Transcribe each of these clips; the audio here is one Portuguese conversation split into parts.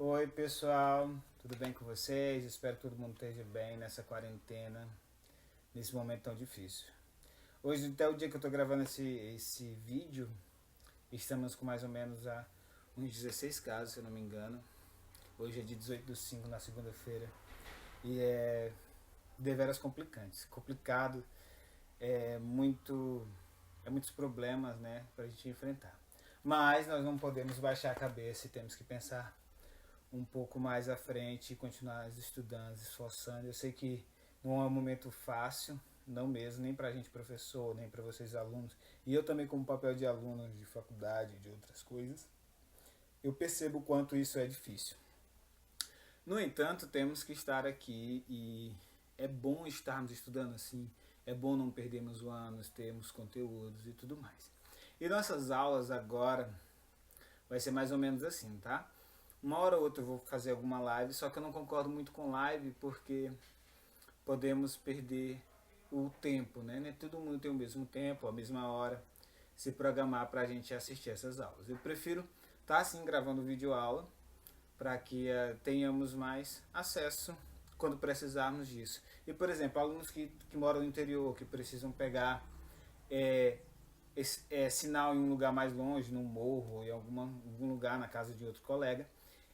Oi pessoal, tudo bem com vocês? Espero que todo mundo esteja bem nessa quarentena, nesse momento tão difícil. Hoje, até o dia que eu estou gravando esse vídeo, estamos com mais ou menos uns 16 casos, se eu não me engano. Hoje é dia 18/5, na segunda-feira, e é deveras complicado, muitos problemas, né, para a gente enfrentar. Mas nós não podemos baixar a cabeça e temos que pensar um pouco mais à frente e continuar estudando, se esforçando. Eu sei que não é um momento fácil, não mesmo, nem para a gente professor, nem para vocês alunos. E eu também como papel de aluno de faculdade, de outras coisas, eu percebo o quanto isso é difícil. No entanto, temos que estar aqui e é bom estarmos estudando assim, é bom não perdermos o ano, termos conteúdos e tudo mais. E nossas aulas agora vai ser mais ou menos assim, tá? Uma hora ou outra eu vou fazer alguma live, só que eu não concordo muito com live porque podemos perder o tempo, né? Nem todo mundo tem o mesmo tempo, a mesma hora, se programar para a gente assistir essas aulas. Eu prefiro estar assim gravando vídeo aula para que tenhamos mais acesso quando precisarmos disso. E, por exemplo, alunos que moram no interior, que precisam pegar é, sinal em um lugar mais longe, num morro, em algum lugar na casa de outro colega,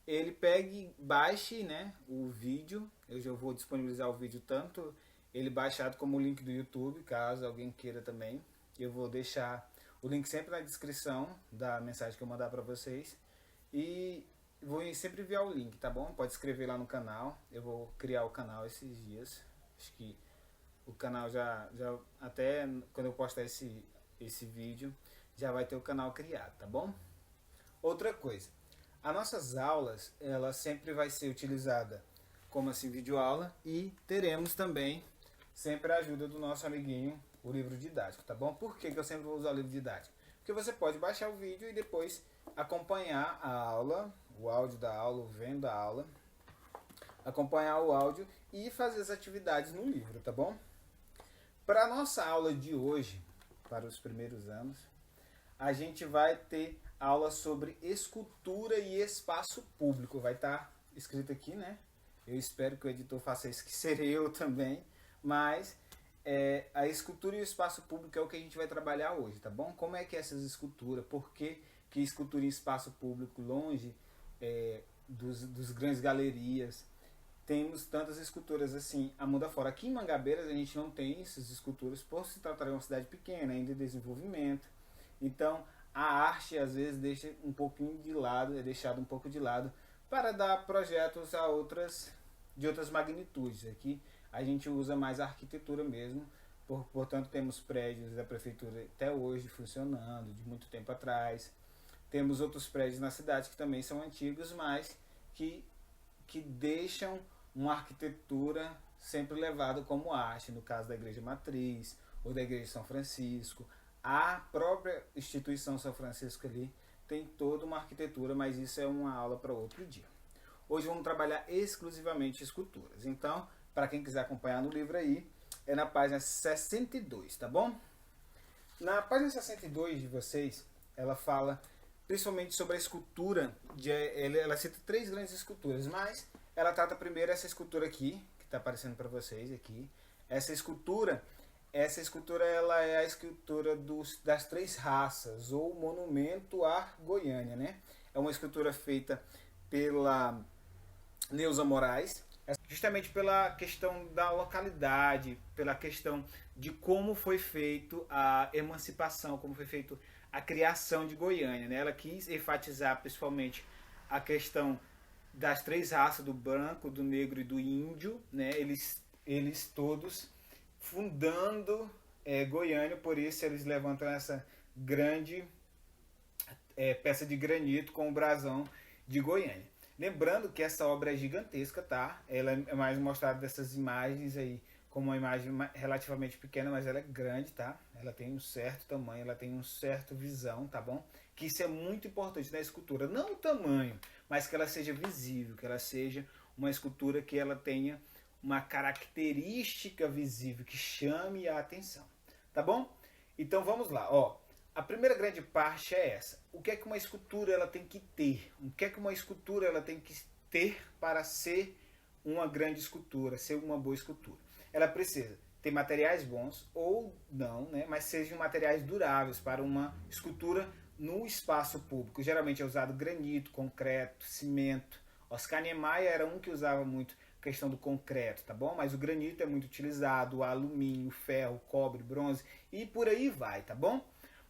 ele pegue, baixe, né, o vídeo. Eu já vou disponibilizar o vídeo tanto ele baixado como o link do YouTube, caso alguém queira também. Eu vou deixar o link sempre na descrição da mensagem que eu mandar para vocês. E vou sempre enviar o link, tá bom? Pode escrever lá no canal. Eu vou criar o canal esses dias. Acho que o canal já até quando eu postar esse vídeo, já vai ter o canal criado, tá bom? Outra coisa, as nossas aulas, ela sempre vai ser utilizada como assim videoaula e teremos também sempre a ajuda do nosso amiguinho, o livro didático, tá bom? Por que eu sempre vou usar o livro didático? Porque você pode baixar o vídeo e depois acompanhar a aula, o áudio da aula, vendo a aula, acompanhar o áudio e fazer as atividades no livro, tá bom? Para a nossa aula de hoje, para os primeiros anos, a gente vai ter aula sobre escultura e espaço público. Vai estar escrito aqui, né? Eu espero que o editor faça isso, que serei eu também. Mas a escultura e o espaço público é o que a gente vai trabalhar hoje, tá bom? Como é que é essas esculturas? Por que escultura em espaço público longe dos grandes galerias? Temos tantas esculturas assim a mundo afora. Aqui em Mangabeiras a gente não tem essas esculturas por se tratar de uma cidade pequena, ainda em desenvolvimento. Então a arte às vezes deixa um pouquinho de lado, é deixado um pouco de lado para dar projetos de outras magnitudes. Aqui a gente usa mais a arquitetura mesmo, portanto temos prédios da prefeitura até hoje funcionando, de muito tempo atrás. Temos outros prédios na cidade que também são antigos, mas que deixam uma arquitetura sempre levada como arte, no caso da Igreja Matriz ou da Igreja de São Francisco. A própria instituição São Francisco ali tem toda uma arquitetura, mas isso é uma aula para outro dia. Hoje vamos trabalhar exclusivamente esculturas. Então, para quem quiser acompanhar no livro aí, é na página 62, tá bom? Na página 62 de vocês, ela fala principalmente sobre a escultura. Ela cita três grandes esculturas, mas ela trata primeiro essa escultura aqui, que está aparecendo para vocês aqui. Essa escultura ela é a escultura das três raças, ou monumento à Goiânia, né? É uma escultura feita pela Neuza Moraes, justamente pela questão da localidade, pela questão de como foi feito a emancipação, como foi feito a criação de Goiânia, né? Ela quis enfatizar principalmente a questão das três raças, do branco, do negro e do índio, né? Eles todos fundando Goiânia, por isso eles levantam essa grande peça de granito com o brasão de Goiânia. Lembrando que essa obra é gigantesca, tá? Ela é mais mostrada dessas imagens aí como uma imagem relativamente pequena, mas ela é grande, tá? Ela tem um certo tamanho, ela tem um certo visão, tá bom? Que isso é muito importante na escultura. Não o tamanho, mas que ela seja visível, que ela seja uma escultura que ela tenha uma característica visível que chame a atenção, tá bom? Então vamos lá, ó. A primeira grande parte é essa. O que é que uma escultura ela tem que ter? O que é que uma escultura ela tem que ter para ser uma grande escultura, ser uma boa escultura? Ela precisa ter materiais bons ou não, né, mas sejam materiais duráveis para uma escultura no espaço público. Geralmente é usado granito, concreto, cimento. Oscar Niemeyer era um que usava muito a questão do concreto, tá bom? Mas o granito é muito utilizado, o alumínio, o ferro, o cobre, bronze e por aí vai, tá bom?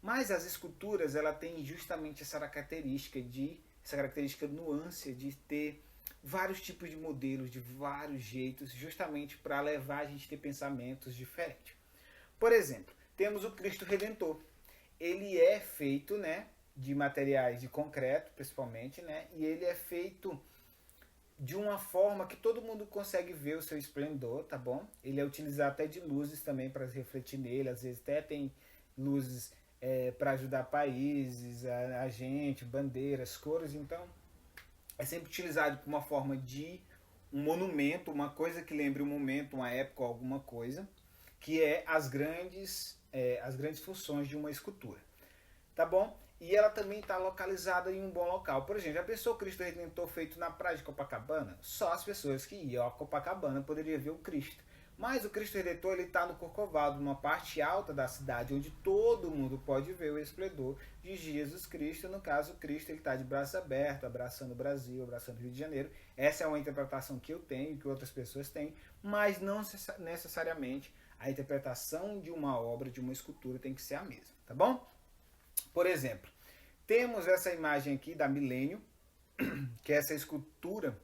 Mas as esculturas, ela tem justamente essa característica nuance de ter vários tipos de modelos, de vários jeitos, justamente para levar a gente a ter pensamentos diferentes. Por exemplo, temos o Cristo Redentor. Ele é feito, né, de materiais de concreto, principalmente, né, e ele é feito de uma forma que todo mundo consegue ver o seu esplendor, tá bom? Ele é utilizado até de luzes também para refletir nele, às vezes até tem luzes para ajudar países, a gente, bandeiras, cores, então é sempre utilizado como uma forma de um monumento, uma coisa que lembre um momento, uma época ou alguma coisa, que é as grandes funções de uma escultura. Tá bom? E ela também está localizada em um bom local. Por exemplo, já pensou o Cristo Redentor feito na praia de Copacabana? Só as pessoas que iam a Copacabana poderiam ver o Cristo. Mas o Cristo Redentor está no Corcovado, numa parte alta da cidade, onde todo mundo pode ver o esplendor de Jesus Cristo. No caso, o Cristo está de braços abertos, abraçando o Brasil, abraçando o Rio de Janeiro. Essa é uma interpretação que eu tenho, que outras pessoas têm, mas não necessariamente a interpretação de uma obra, de uma escultura, tem que ser a mesma, tá bom? Por exemplo, temos essa imagem aqui da Milênio, que é essa escultura,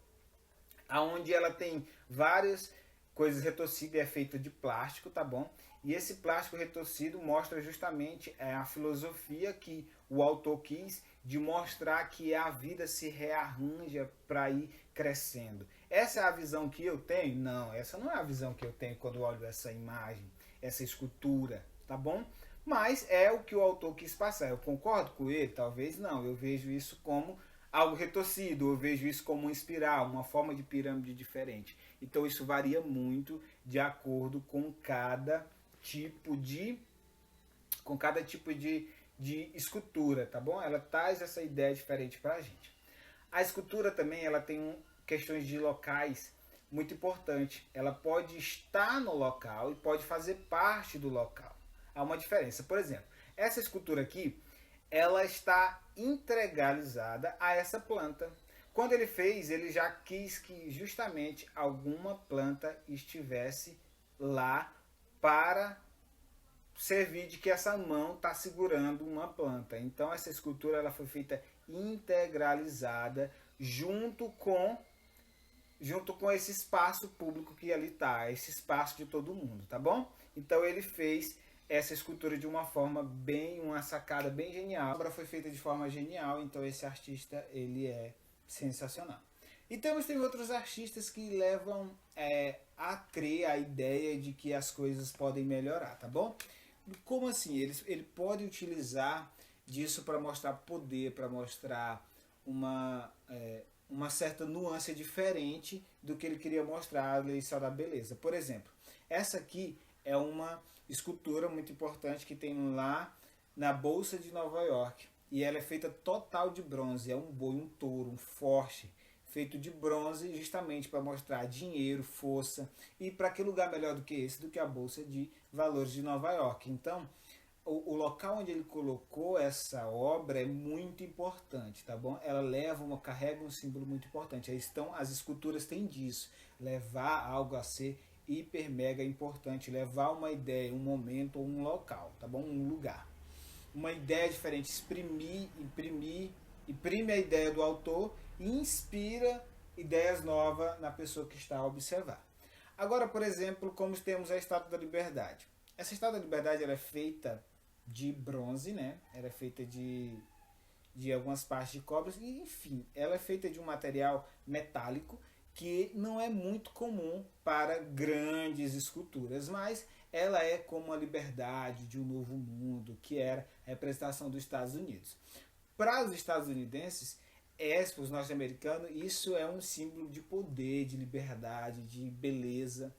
onde ela tem várias coisas retorcidas e é feita de plástico, tá bom? E esse plástico retorcido mostra justamente a filosofia que o autor quis de mostrar que a vida se rearranja para ir crescendo. Essa é a visão que eu tenho? Não, essa não é a visão que eu tenho quando olho essa imagem, essa escultura, tá bom? Mas é o que o autor quis passar. Eu concordo com ele? Talvez não. Eu vejo isso como algo retorcido, eu vejo isso como uma espiral, uma forma de pirâmide diferente. Então isso varia muito de acordo com cada tipo de escultura, tá bom? Ela traz essa ideia diferente para a gente. A escultura também ela tem questões de locais muito importantes. Ela pode estar no local e pode fazer parte do local. Há uma diferença. Por exemplo, essa escultura aqui, ela está integralizada a essa planta. Quando ele fez, ele já quis que justamente alguma planta estivesse lá para servir de que essa mão está segurando uma planta. Então essa escultura ela foi feita integralizada junto com esse espaço público que ali está, esse espaço de todo mundo, tá bom? Então ele fez essa escultura de uma forma uma sacada bem genial. A obra foi feita de forma genial, então esse artista ele é sensacional. E tem outros artistas que levam a crer a ideia de que as coisas podem melhorar, tá bom? Como assim? Ele pode utilizar disso para mostrar poder, para mostrar uma certa nuance diferente do que ele queria mostrar, a lei só da beleza. Por exemplo, essa aqui é uma escultura muito importante que tem lá na Bolsa de Nova York. E ela é feita total de bronze. É um boi, um touro, um forte, feito de bronze justamente para mostrar dinheiro, força. E para que lugar melhor do que esse, do que a Bolsa de Valores de Nova York. Então, o local onde ele colocou essa obra é muito importante, tá bom? Ela carrega um símbolo muito importante. Então, as esculturas têm disso, levar algo a ser hiper mega importante, levar uma ideia, um momento ou um local, tá bom? Um lugar. Uma ideia diferente, imprime a ideia do autor e inspira ideias novas na pessoa que está a observar. Agora, por exemplo, como temos a Estátua da Liberdade. Essa Estátua da Liberdade ela é feita de bronze, né? Ela é feita de algumas partes de cobre, e enfim, ela é feita de um material metálico que não é muito comum para grandes esculturas, mas ela é como a liberdade de um novo mundo, que era a representação dos Estados Unidos. Para os estadunidenses, para os norte-americanos, isso é um símbolo de poder, de liberdade, de beleza.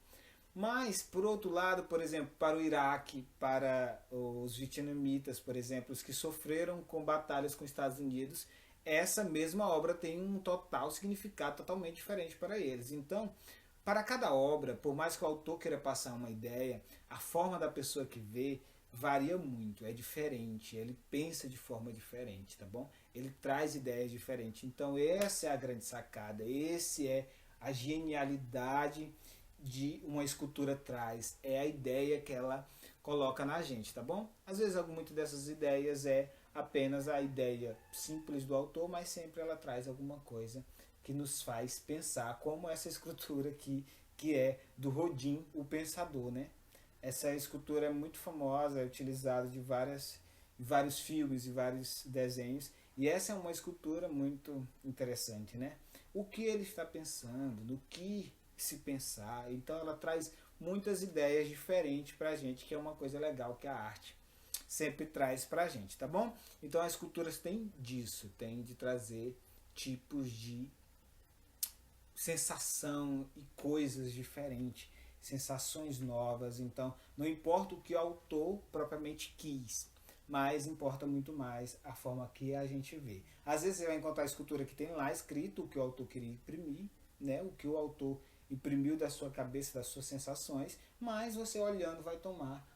Mas, por outro lado, por exemplo, para o Iraque, para os vietnamitas, por exemplo, os que sofreram com batalhas com os Estados Unidos, essa mesma obra tem um total significado totalmente diferente para eles. Então, para cada obra, por mais que o autor queira passar uma ideia, a forma da pessoa que vê varia muito, é diferente, ele pensa de forma diferente, tá bom? Ele traz ideias diferentes. Então, essa é a grande sacada, esse é a genialidade de uma escultura traz, é a ideia que ela coloca na gente, tá bom? Às vezes, muito dessas ideias é apenas a ideia simples do autor, mas sempre ela traz alguma coisa que nos faz pensar, como essa escultura aqui, que é do Rodin, o Pensador, né? Essa escultura é muito famosa, é utilizada de vários filmes e vários desenhos, e essa é uma escultura muito interessante, né? O que ele está pensando, no que se pensar, então ela traz muitas ideias diferentes para a gente, que é uma coisa legal que a arte sempre traz para a gente, tá bom? Então as esculturas têm disso, tem de trazer tipos de sensação e coisas diferentes, sensações novas. Então não importa o que o autor propriamente quis, mas importa muito mais a forma que a gente vê. Às vezes você vai encontrar a escultura que tem lá escrito o que o autor queria imprimir, né? O que o autor imprimiu da sua cabeça, das suas sensações, mas você olhando vai tomar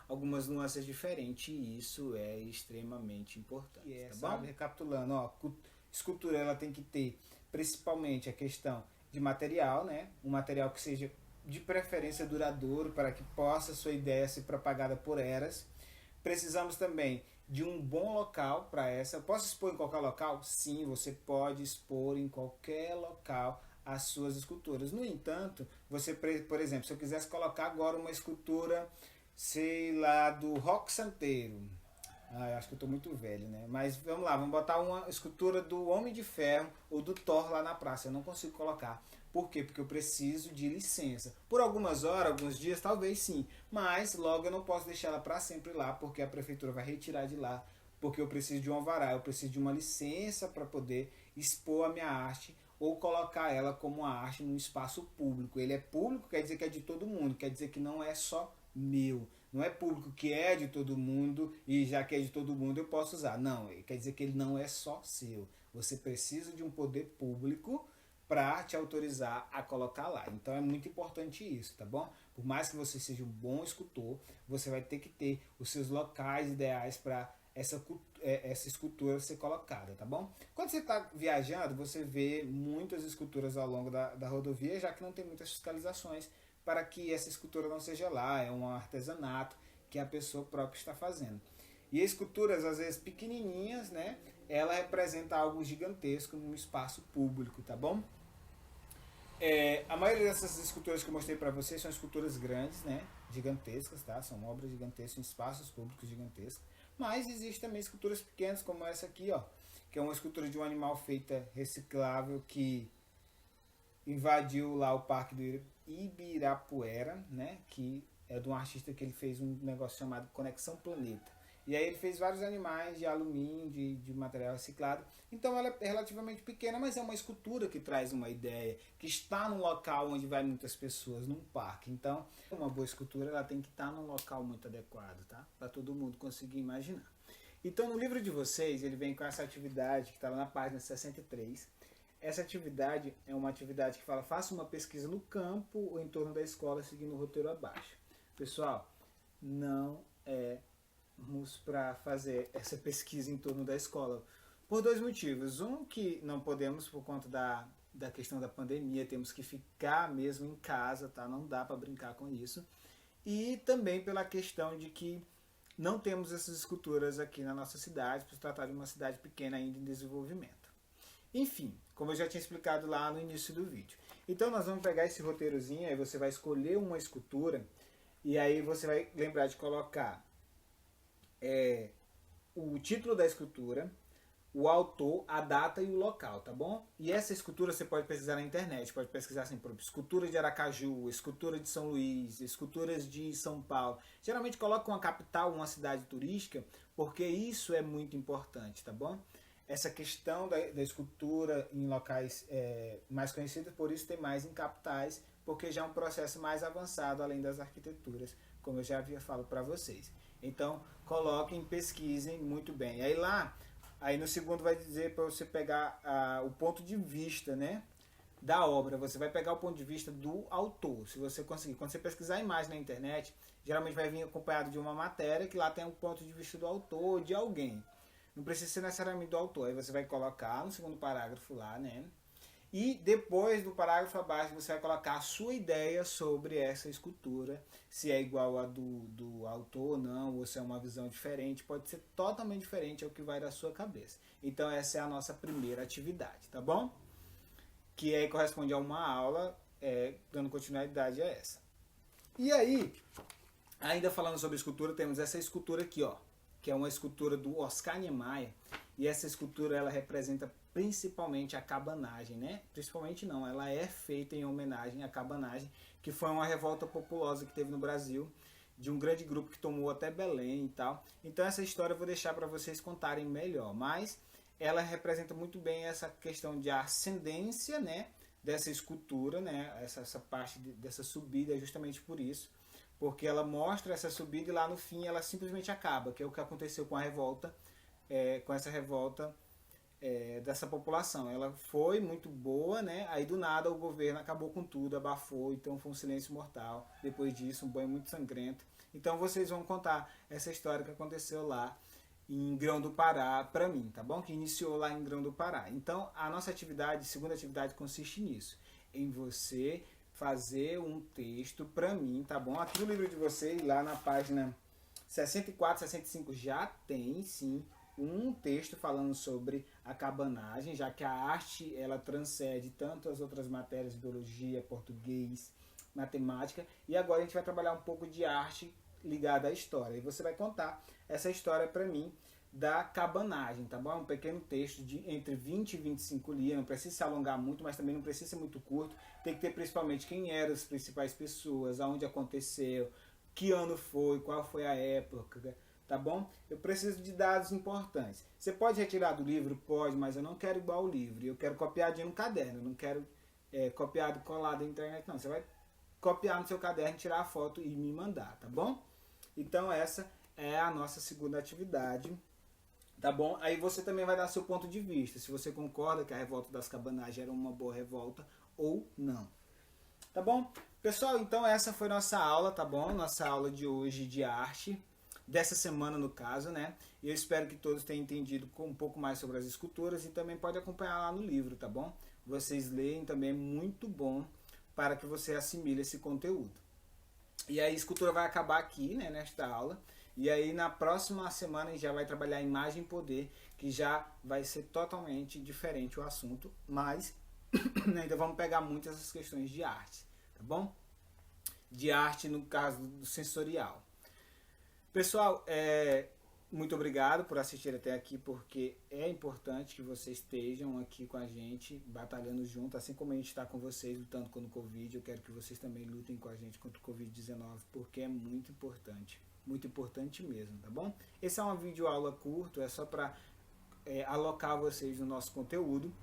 algumas nuances diferentes, e isso é extremamente importante. E tá bom? Recapitulando, ó, escultura ela tem que ter principalmente a questão de material, né? Um material que seja de preferência duradouro, para que possa sua ideia ser propagada por eras. Precisamos também de um bom local para essa. Eu posso expor em qualquer local? Sim, você pode expor em qualquer local as suas esculturas. No entanto, você, por exemplo, se eu quisesse colocar agora uma escultura, sei lá, do Rock Santeiro. Acho que eu estou muito velho, né? Mas vamos lá, vamos botar uma escultura do Homem de Ferro ou do Thor lá na praça. Eu não consigo colocar. Por quê? Porque eu preciso de licença. Por algumas horas, alguns dias, talvez sim. Mas logo eu não posso deixar ela para sempre lá, porque a prefeitura vai retirar de lá. Porque eu preciso de um alvará, eu preciso de uma licença para poder expor a minha arte ou colocar ela como uma arte num espaço público. Ele é público, quer dizer que é de todo mundo, quer dizer que não é só meu. Não é público que é de todo mundo e já que é de todo mundo eu posso usar. Não, quer dizer que ele não é só seu. Você precisa de um poder público para te autorizar a colocar lá. Então é muito importante isso, tá bom? Por mais que você seja um bom escultor, você vai ter que ter os seus locais ideais para essa escultura ser colocada, tá bom? Quando você está viajando, você vê muitas esculturas ao longo da rodovia, já que não tem muitas fiscalizações para que essa escultura não seja lá, é um artesanato que a pessoa própria está fazendo. E esculturas, às vezes pequenininhas, né? Ela representa algo gigantesco num espaço público, tá bom? A maioria dessas esculturas que eu mostrei para vocês são esculturas grandes, né? Gigantescas, tá? São obras gigantescas em espaços públicos gigantescos. Mas existem também esculturas pequenas, como essa aqui, ó, que é uma escultura de um animal feita reciclável que invadiu lá o Parque do Ibirapuera, né? Que é de um artista que ele fez um negócio chamado Conexão Planeta. E aí ele fez vários animais de alumínio, de material reciclado. Então ela é relativamente pequena, mas é uma escultura que traz uma ideia, que está num local onde vai muitas pessoas, num parque. Então, uma boa escultura ela tem que estar num local muito adequado, tá? Para todo mundo conseguir imaginar. Então no livro de vocês, ele vem com essa atividade que está lá na página 63. Essa atividade é uma atividade que fala: faça uma pesquisa no campo ou em torno da escola seguindo o roteiro abaixo. Pessoal, não para fazer essa pesquisa em torno da escola por dois motivos. Um, que não podemos por conta da questão da pandemia, temos que ficar mesmo em casa, tá? Não dá para brincar com isso. E também pela questão de que não temos essas esculturas aqui na nossa cidade, por se tratar de uma cidade pequena ainda em desenvolvimento. Enfim, como eu já tinha explicado lá no início do vídeo. Então nós vamos pegar esse roteirozinho, aí você vai escolher uma escultura e aí você vai lembrar de colocar o título da escultura, o autor, a data e o local, tá bom? E essa escultura você pode pesquisar na internet, pode pesquisar assim, por escultura de Aracaju, escultura de São Luís, esculturas de São Paulo. Geralmente coloca uma capital, uma cidade turística, porque isso é muito importante, tá bom? Essa questão da escultura em locais mais conhecidos, por isso tem mais em capitais, porque já é um processo mais avançado além das arquiteturas, como eu já havia falado para vocês. Então, coloquem, pesquisem muito bem. Aí lá, Aí no segundo vai dizer para você pegar o ponto de vista, né, da obra. Você vai pegar o ponto de vista do autor, se você conseguir. Quando você pesquisar a imagem na internet, geralmente vai vir acompanhado de uma matéria que lá tem um ponto de vista do autor, de alguém. Não precisa ser necessariamente do autor. Aí você vai colocar no segundo parágrafo lá, né? E depois do parágrafo abaixo você vai colocar a sua ideia sobre essa escultura, se é igual a do autor ou não, ou se é uma visão diferente, pode ser totalmente diferente, é o que vai da sua cabeça. Então essa é a nossa primeira atividade, tá bom? Que aí corresponde a uma aula, dando continuidade a essa. E aí, ainda falando sobre escultura, temos essa escultura aqui, ó, que é uma escultura do Oscar Niemeyer, e essa escultura ela representa principalmente a cabanagem, né? Principalmente não, ela é feita em homenagem à cabanagem, que foi uma revolta populosa que teve no Brasil, de um grande grupo que tomou até Belém e tal. Então essa história eu vou deixar para vocês contarem melhor, mas ela representa muito bem essa questão de ascendência, né, dessa escultura, né, essa parte dessa subida, é justamente por isso, porque ela mostra essa subida e lá no fim ela simplesmente acaba, que é o que aconteceu com a revolta, com essa revolta dessa população. Ela foi muito boa, né? Aí do nada o governo acabou com tudo, abafou, então foi um silêncio mortal. Depois disso, um banho muito sangrento. Então vocês vão contar essa história que aconteceu lá em Grão do Pará para mim, tá bom? Que iniciou lá em Grão do Pará. Então a nossa atividade, segunda atividade, consiste nisso, em você fazer um texto para mim, tá bom? Aqui no livro de vocês, lá na página 64, 65, já tem sim um texto falando sobre a cabanagem, já que a arte ela transcende tanto as outras matérias, biologia, português, matemática, e agora a gente vai trabalhar um pouco de arte ligada à história. E você vai contar essa história para mim da cabanagem, tá bom? É um pequeno texto de entre 20 e 25 linhas, não precisa se alongar muito, mas também não precisa ser muito curto. Tem que ter principalmente quem eram as principais pessoas, aonde aconteceu, que ano foi, qual foi a época, tá bom? Eu preciso de dados importantes. Você pode retirar do livro? Pode, mas eu não quero igual o livro. Eu quero copiadinho no caderno, eu não quero copiado e colado na internet, não. Você vai copiar no seu caderno, tirar a foto e me mandar, tá bom? Então essa é a nossa segunda atividade, tá bom? Aí você também vai dar seu ponto de vista, se você concorda que a revolta das cabanagens era uma boa revolta ou não. Tá bom? Pessoal, então essa foi nossa aula, tá bom? Nossa aula de hoje de arte, dessa semana no caso, né? E eu espero que todos tenham entendido um pouco mais sobre as esculturas e também pode acompanhar lá no livro, tá bom? Vocês leem também, é muito bom para que você assimile esse conteúdo. E aí a escultura vai acabar aqui, né, nesta aula. E aí na próxima semana a gente já vai trabalhar imagem e poder, que já vai ser totalmente diferente o assunto, mas ainda vamos pegar muitas essas questões de arte, tá bom? De arte no caso do sensorial. Pessoal, muito obrigado por assistir até aqui, porque é importante que vocês estejam aqui com a gente, batalhando junto, assim como a gente está com vocês lutando contra o Covid, eu quero que vocês também lutem com a gente contra o Covid-19, porque é muito importante mesmo, tá bom? Esse é uma videoaula curta, é só para alocar vocês no nosso conteúdo,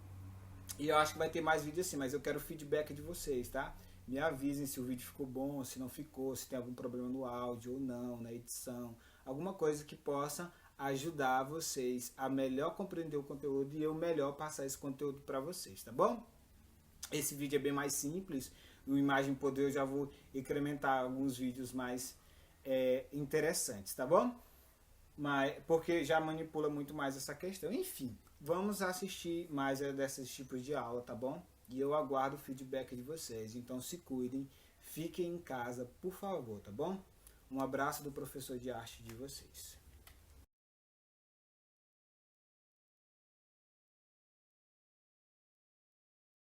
e eu acho que vai ter mais vídeos assim, mas eu quero o feedback de vocês, tá? Me avisem se o vídeo ficou bom, se não ficou, se tem algum problema no áudio ou não, na edição, alguma coisa que possa ajudar vocês a melhor compreender o conteúdo e eu melhor passar esse conteúdo para vocês, tá bom? Esse vídeo é bem mais simples, no Imagem Poder eu já vou incrementar alguns vídeos mais interessantes, tá bom? Mas, porque já manipula muito mais essa questão. Enfim, vamos assistir mais desses tipos de aula, tá bom? E eu aguardo o feedback de vocês. Então se cuidem, fiquem em casa, por favor, tá bom? Um abraço do professor de arte de vocês.